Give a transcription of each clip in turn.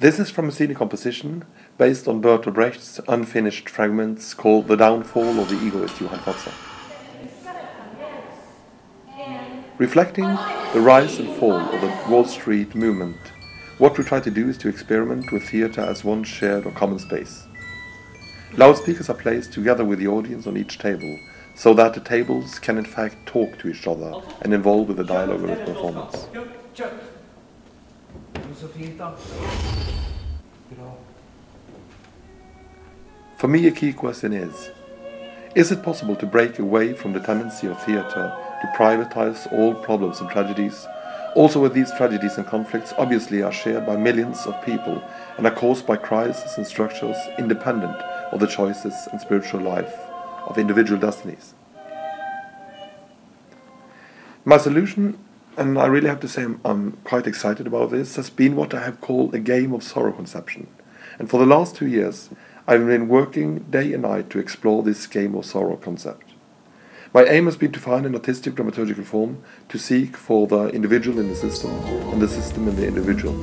This is from a scenic composition based on Bertolt Brecht's unfinished fragments called The Downfall of the Egoist Johann Fotzer. Reflecting the rise and fall of the Wall Street movement, what we try to do is to experiment with theatre as one shared or common space. Loudspeakers are placed together with the audience on each table, so that the tables can in fact talk to each other and involve with the dialogue of the performance. For me, a key question is it possible to break away from the tendency of theatre to privatize all problems and tragedies, also where these tragedies and conflicts obviously are shared by millions of people and are caused by crises and structures independent of the choices and spiritual life of individual destinies? My solution, and I really have to say I'm quite excited about this, has been what I have called a game of sorrow conception. And for the last 2 years, I've been working day and night to explore this game of sorrow concept. My aim has been to find an artistic dramaturgical form to seek for the individual in the system and the system in the individual.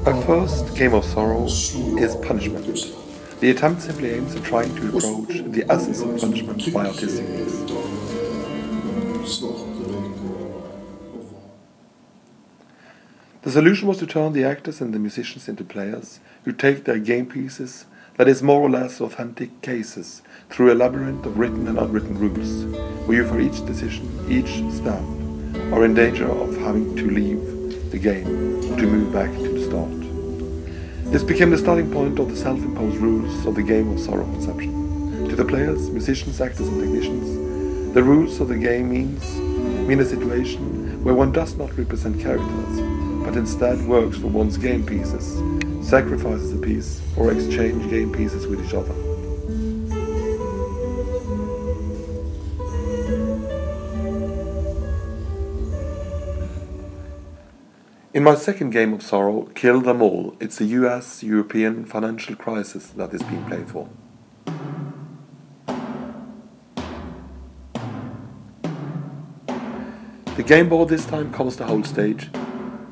Our first game of sorrow is punishment. The attempt simply aims at trying to approach the essence of punishment by artistic means. The solution was to turn the actors and the musicians into players who take their game pieces, that is more or less authentic cases, through a labyrinth of written and unwritten rules, where you for each decision, each step, are in danger of having to leave the game or to move back to the start. This became the starting point of the self-imposed rules of the game of sorrow conception. To the players, musicians, actors and technicians, the rules of the game mean a situation where one does not represent characters, but instead works for one's game pieces, sacrifices a piece, or exchange game pieces with each other. In my second game of sorrow, Kill Them All, it's the US-European financial crisis that is being played for. The game board this time covers the whole stage,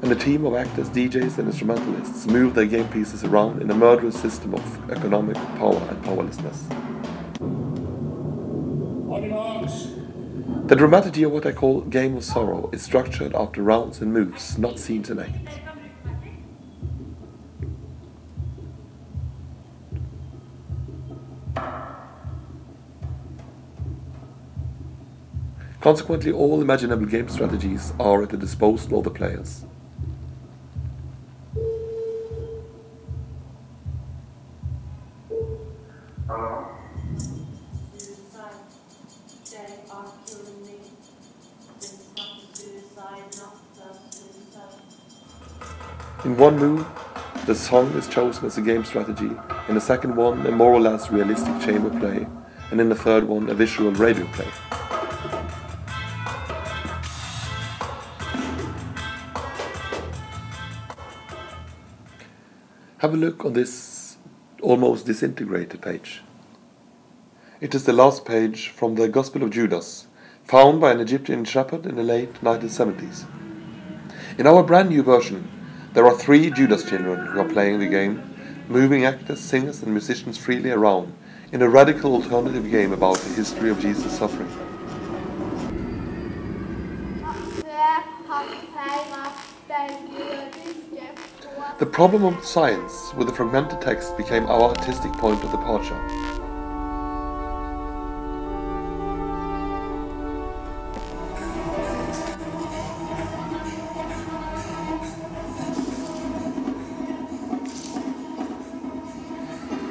and a team of actors, DJs and instrumentalists move their game pieces around in a murderous system of economic power and powerlessness. The dramaturgy of what I call Game of Sorrow is structured after rounds and moves, not scenes and acts. Consequently, all imaginable game strategies are at the disposal of the players. In one move, the song is chosen as a game strategy, in the second one a more or less realistic chamber play, and in the third one a visual radio play. Have a look on this almost disintegrated page. It is the last page from the Gospel of Judas, found by an Egyptian shepherd in the late 1970s. In our brand new version, there are 3 Judas children who are playing the game, moving actors, singers and musicians freely around in a radical alternative game about the history of Jesus' suffering. The problem of science with the fragmented text became our artistic point of departure.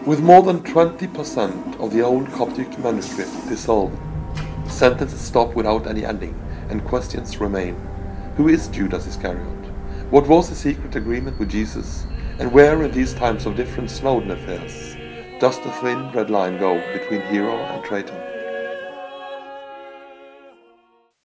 With more than 20% of the old Coptic manuscript dissolved, sentences stop without any ending, and questions remain. Who is Judas Iscariot? What was the secret agreement with Jesus? And where in these times of different Snowden affairs does the thin red line go between hero and traitor?